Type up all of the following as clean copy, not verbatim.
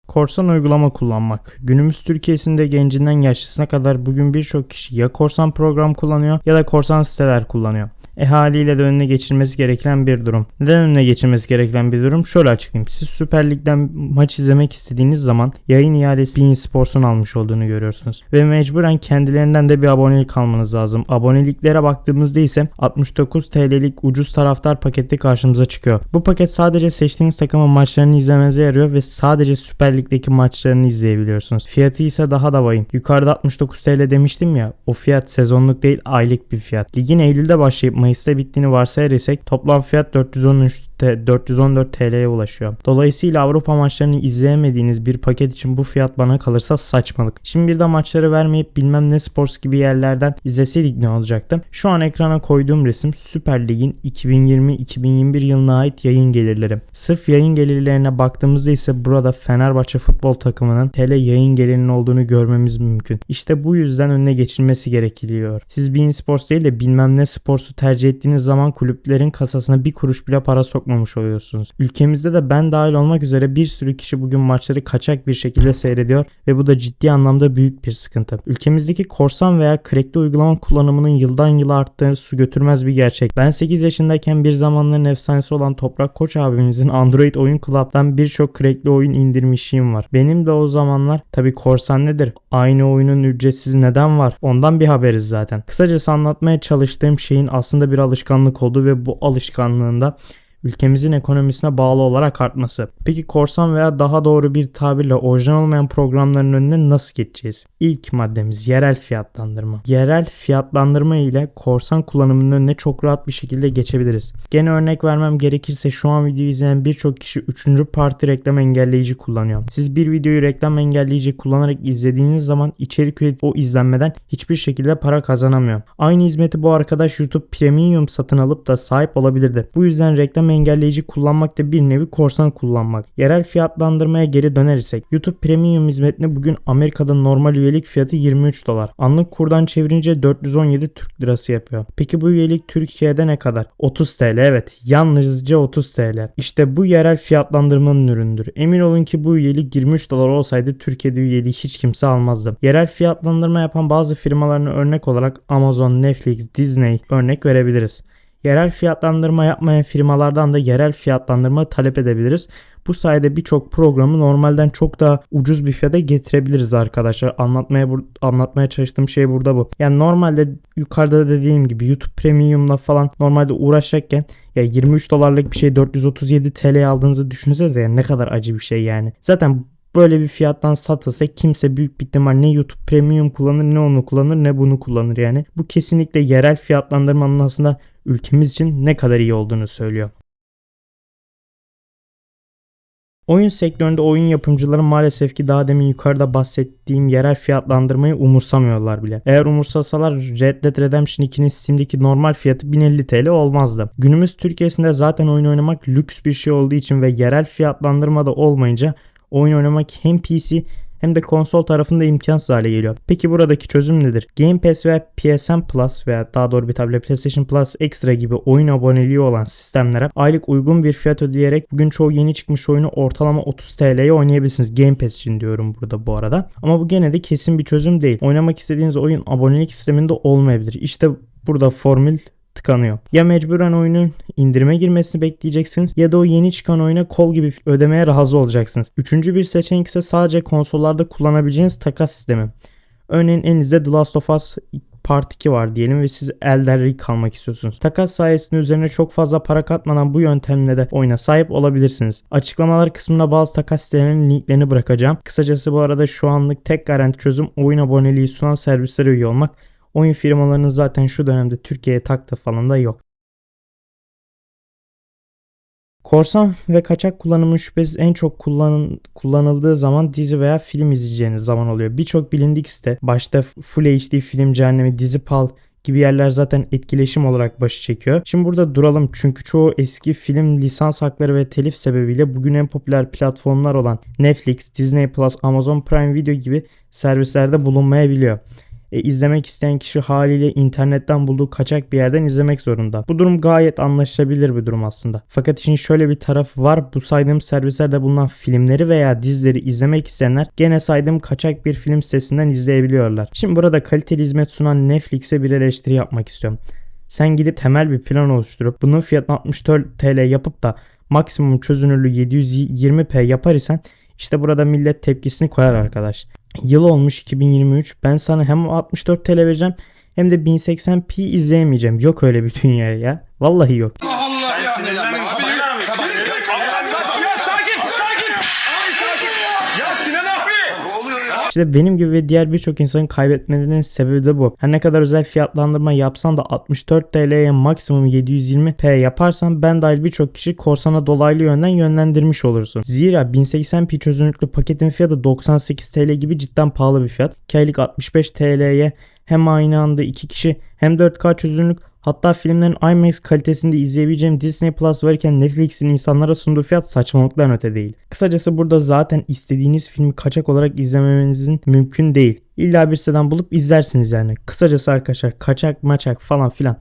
Korsan uygulama kullanmak. Günümüz Türkiye'sinde gencinden yaşlısına kadar bugün birçok kişi ya korsan program kullanıyor ya da korsan siteler kullanıyor. Haliyle de önüne geçilmesi gereken bir durum. Neden önüne geçilmesi gereken bir durum? Şöyle açıklayayım. Siz Süper Lig'den maç izlemek istediğiniz zaman yayın ihalesi beIN Sports'un almış olduğunu görüyorsunuz. Ve mecburen kendilerinden de bir abonelik almanız lazım. Aboneliklere baktığımızda ise 69 TL'lik ucuz taraftar paketi karşımıza çıkıyor. Bu paket sadece seçtiğiniz takımın maçlarını izlemenize yarıyor ve sadece Süper Lig'deki maçlarını izleyebiliyorsunuz. Fiyatı ise daha da vahim. Yukarıda 69 TL demiştim ya, o fiyat sezonluk değil, aylık bir fiyat. Ligin Eylül'de başlayıp Mayıs'ta bittiğini varsayarsak toplam fiyat 414 TL'ye ulaşıyor. Dolayısıyla Avrupa maçlarını izleyemediğiniz bir paket için bu fiyat bana kalırsa saçmalık. Şimdi bir de maçları vermeyip bilmem ne Sports gibi yerlerden izleseydik ne olacaktı? Şu an ekrana koyduğum resim Süper Lig'in 2020-2021 yılına ait yayın gelirleri. Sırf yayın gelirlerine baktığımızda ise burada Fenerbahçe futbol takımının TL yayın gelirinin olduğunu görmemiz mümkün. İşte bu yüzden önüne geçilmesi gerekiliyor. Siz beIN Sports değil de bilmem ne Sports'u tercih ettiğiniz zaman kulüplerin kasasına bir kuruş bile para sokmamış oluyorsunuz. Ülkemizde de ben dahil olmak üzere bir sürü kişi bugün maçları kaçak bir şekilde seyrediyor ve bu da ciddi anlamda büyük bir sıkıntı. Ülkemizdeki korsan veya crackli uygulama kullanımının yıldan yıla arttığı su götürmez bir gerçek. Ben 8 yaşındayken bir zamanların efsanesi olan Toprak Koç abimizin Android Oyun Club'dan birçok crackli oyun indirmişliğim var. Benim de o zamanlar tabii korsan nedir? Aynı oyunun ücretsiz neden var? Ondan bir haberiz zaten. Kısacası anlatmaya çalıştığım şeyin aslında bir alışkanlık olduğu ve bu alışkanlığında ülkemizin ekonomisine bağlı olarak artması. Peki korsan veya daha doğru bir tabirle orijinal olmayan programların önüne nasıl geçeceğiz? İlk maddemiz yerel fiyatlandırma. Yerel fiyatlandırma ile korsan kullanımının önüne çok rahat bir şekilde geçebiliriz. Gene örnek vermem gerekirse şu an videoyu izleyen birçok kişi 3. parti reklam engelleyici kullanıyor. Siz bir videoyu reklam engelleyici kullanarak izlediğiniz zaman içerik üretip o izlenmeden hiçbir şekilde para kazanamıyor. Aynı hizmeti bu arkadaş YouTube Premium satın alıp da sahip olabilirdi. Bu yüzden reklam engelleyici kullanmak da bir nevi korsan kullanmak. Yerel fiyatlandırmaya geri dönersek YouTube Premium hizmetine bugün Amerika'da normal üyelik fiyatı 23 dolar. Anlık kurdan çevirince 417 Türk lirası yapıyor. Peki bu üyelik Türkiye'de ne kadar? 30 TL, evet. Yalnızca 30 TL. İşte bu yerel fiyatlandırmanın ürünüdür. Emin olun ki bu üyelik 23 dolar olsaydı Türkiye'de üyeliği hiç kimse almazdı. Yerel fiyatlandırma yapan bazı firmalarına örnek olarak Amazon, Netflix, Disney örnek verebiliriz. Yerel fiyatlandırma yapmayan firmalardan da yerel fiyatlandırma talep edebiliriz. Bu sayede birçok programı normalden çok daha ucuz bir fiyata getirebiliriz arkadaşlar. Anlatmaya çalıştığım şey burada bu. Yani normalde yukarıda dediğim gibi YouTube Premium'la falan normalde uğraşacakken ya 23 dolarlık bir şey 437 TL'ye aldığınızı düşünsenize, yani ne kadar acı bir şey yani. Zaten böyle bir fiyattan satılsa kimse büyük bir ihtimal ne YouTube Premium kullanır, ne onu kullanır, ne bunu kullanır yani. Bu kesinlikle yerel fiyatlandırmanın aslında ülkemiz için ne kadar iyi olduğunu söylüyor. Oyun sektöründe oyun yapımcıları maalesef ki daha demin yukarıda bahsettiğim yerel fiyatlandırmayı umursamıyorlar bile. Eğer umursasalar Red Dead Redemption 2'nin Steam'deki normal fiyatı 1050 TL olmazdı. Günümüz Türkiye'sinde zaten oyun oynamak lüks bir şey olduğu için ve yerel fiyatlandırma da olmayınca oyun oynamak hem PC hem de konsol tarafında imkansız hale geliyor. Peki buradaki çözüm nedir? Game Pass ve PSN Plus veya daha doğru bir tabirle PlayStation Plus Extra gibi oyun aboneliği olan sistemlere aylık uygun bir fiyat ödeyerek bugün çoğu yeni çıkmış oyunu ortalama 30 TL'ye oynayabilirsiniz. Game Pass için diyorum burada bu arada. Ama bu gene de kesin bir çözüm değil. Oynamak istediğiniz oyun abonelik sisteminde olmayabilir. İşte burada formül tıkanıyor. Ya mecburen oyunun indirime girmesini bekleyeceksiniz ya da o yeni çıkan oyuna kol gibi ödemeye razı olacaksınız. Üçüncü bir seçenek ise sadece konsollarda kullanabileceğiniz takas sistemi. Örneğin elinizde The Last of Us Part 2 var diyelim ve siz Elden Ring kalmak istiyorsunuz. Takas sayesinde üzerine çok fazla para katmadan bu yöntemle de oyuna sahip olabilirsiniz. Açıklamalar kısmına bazı takas sitelerinin linklerini bırakacağım. Kısacası bu arada şu anlık tek garanti çözüm oyun aboneliği sunan servislere üye olmak. Oyun firmalarının zaten şu dönemde Türkiye'ye taktı falan da yok. Korsan ve kaçak kullanımın şüphesiz en çok kullanıldığı zaman dizi veya film izleyeceğiniz zaman oluyor. Birçok bilindik site, başta Full HD Film Cehennemi, Dizipal gibi yerler zaten etkileşim olarak başı çekiyor. Şimdi burada duralım çünkü çoğu eski film lisans hakları ve telif sebebiyle bugün en popüler platformlar olan Netflix, Disney Plus, Amazon Prime Video gibi servislerde bulunmayabiliyor. İzlemek isteyen kişi haliyle internetten bulduğu kaçak bir yerden izlemek zorunda. Bu durum gayet anlaşılabilir bir durum aslında. Fakat işin şöyle bir tarafı var. Bu saydığım servislerde bulunan filmleri veya dizileri izlemek isteyenler gene saydığım kaçak bir film sitesinden izleyebiliyorlar. Şimdi burada kaliteli hizmet sunan Netflix'e bir eleştiri yapmak istiyorum. Sen gidip temel bir plan oluşturup bunun fiyatını 64 TL yapıp da maksimum çözünürlüğü 720p yapar isen işte burada millet tepkisini koyar arkadaş. Yıl olmuş 2023, ben sana hem 64 TL vereceğim hem de 1080p izleyemeyeceğim. Yok öyle bir dünya ya. Vallahi yok. Allah ya. Sinirlenme. İşte benim gibi ve diğer birçok insanın kaybetmelerinin sebebi de bu. Her ne kadar özel fiyatlandırma yapsan da 64 TL'ye maksimum 720p yaparsan ben dahil birçok kişi korsana dolaylı yönden yönlendirmiş olursun. Zira 1080p çözünürlüklü paketin fiyatı 98 TL gibi cidden pahalı bir fiyat. 2 aylık 65 TL'ye hem aynı anda 2 kişi hem 4K çözünürlük, hatta filmlerin IMAX kalitesinde izleyebileceğim Disney Plus varken Netflix'in insanlara sunduğu fiyat saçmalıktan öte değil. Kısacası burada zaten istediğiniz filmi kaçak olarak izlememenizin mümkün değil. İlla bir siteden bulup izlersiniz yani. Kısacası arkadaşlar kaçak maçak falan filan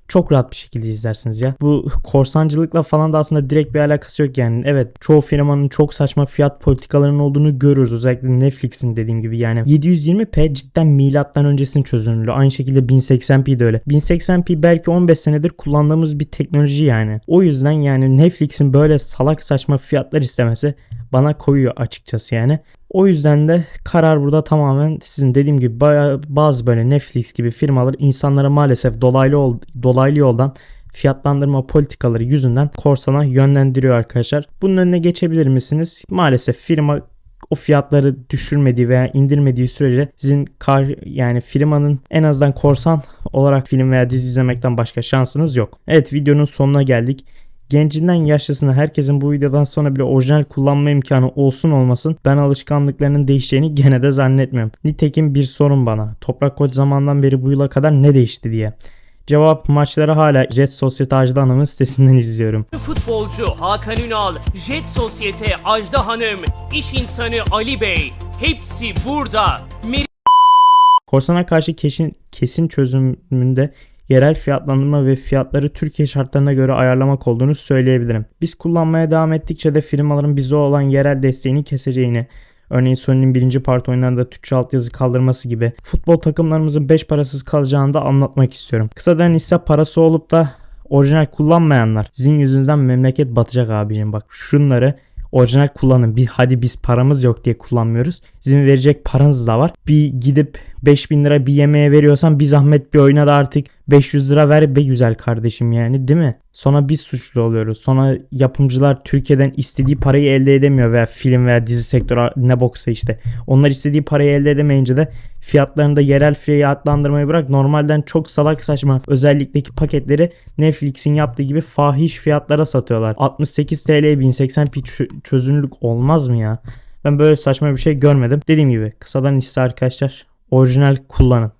çok rahat bir şekilde izlersiniz ya. Bu korsancılıkla falan da aslında direkt bir alakası yok yani. Evet, çoğu firmanın çok saçma fiyat politikalarının olduğunu görüyoruz. Özellikle Netflix'in dediğim gibi yani. 720p cidden milattan öncesinin çözünürlüğü. Aynı şekilde 1080p de öyle. 1080p belki 15 senedir kullandığımız bir teknoloji yani. O yüzden yani Netflix'in böyle salak saçma fiyatlar istemesi bana koyuyor açıkçası yani. O yüzden de karar burada tamamen sizin dediğim gibi bazı böyle Netflix gibi firmalar insanlara maalesef dolaylı yoldan fiyatlandırma politikaları yüzünden korsana yönlendiriyor arkadaşlar. Bunun önüne geçebilir misiniz? Maalesef firma o fiyatları düşürmediği veya indirmediği sürece sizin yani firmanın en azından korsan olarak film veya dizi izlemekten başka şansınız yok. Evet, videonun sonuna geldik. Gencinden yaşlısına herkesin bu videodan sonra bile orijinal kullanma imkanı olsun olmasın ben alışkanlıklarının değişeceğini gene de zannetmiyorum. Nitekim bir sorun bana. Toprak Koç zamandan beri bu yıla kadar ne değişti diye. Cevap, maçları hala Jet Sosyete Ajda Hanım'ın sitesinden izliyorum. Futbolcu Hakan Ünal, Jet Sosyete Ajda Hanım, iş insanı Ali Bey, hepsi burada. Korsana karşı kesin çözümünde yerel fiyatlandırma ve fiyatları Türkiye şartlarına göre ayarlamak olduğunu söyleyebilirim. Biz kullanmaya devam ettikçe de firmaların bize olan yerel desteğini keseceğini, örneğin Sony'nin 1. parti oyunlarında Türkçe altyazı kaldırması gibi futbol takımlarımızın 5 parasız kalacağını da anlatmak istiyorum. Kısadan ise parası olup da orijinal kullanmayanlar, sizin yüzünüzden memleket batacak abicim. Bak, şunları orijinal kullanın. Hadi biz paramız yok diye kullanmıyoruz. Sizin verecek paranız da var. Bir gidip 5.000 lira bir yemeğe veriyorsan bir zahmet bir oyuna da artık 500 lira ver be güzel kardeşim yani, değil mi? Sonra biz suçlu oluyoruz. Sonra yapımcılar Türkiye'den istediği parayı elde edemiyor veya film veya dizi sektörü ne boksa işte. Onlar istediği parayı elde edemeyince de fiyatlarında yerel fiyatlandırmayı bırak normalden çok salak saçma özellikteki paketleri Netflix'in yaptığı gibi fahiş fiyatlara satıyorlar. 68 TL'ye 1080p çözünürlük olmaz mı ya? Ben böyle saçma bir şey görmedim. Dediğim gibi kısadan ise arkadaşlar orijinal kullanın.